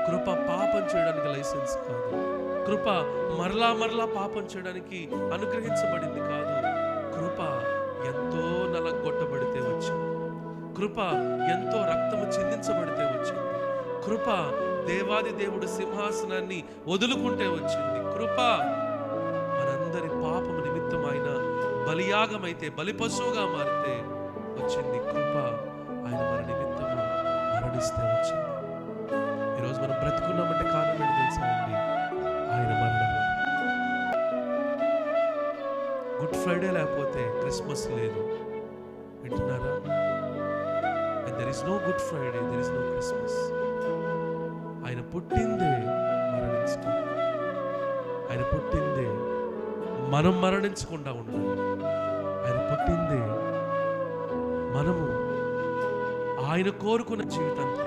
కృప పాపం చేయడానికి లైసెన్స్ కాదు. కృప మరలా మరలా పాపం చేయడానికి అనుగ్రహించబడింది కాదు. కృప ఎంతో నలగొట్టబడితే వచ్చింది. కృప ఎంతో రక్తము చిందించబడితే వచ్చింది. కృప దేవాది దేవుడు సింహాసనాన్ని వదులుకుంటే వచ్చింది. కృప మనందరి పాపము నిమిత్తం ఆయన బలియాగమైతే, బలిపశువుగా మారితే వచ్చింది. కృప ఆయన మన నిమిత్తము మరణిస్తే వచ్చింది. ఈరోజు మనం బ్రతుకున్నామంటే కారణం ఏంటి తెలుసా అండి? ఆయన మరణం. గుడ్ ఫ్రైడే లేకపోతే క్రిస్మస్ లేదు. వింటున్నారా? And there is no Good Friday, there is no Christmas. ఆయన పుట్టిందే మరణించడం. ఆయన పుట్టిందే మనం మరణించకుండా ఉండాలి. ఆయన పుట్టిందే మనము ఆయన కోరుకున్న జీవితాన్ని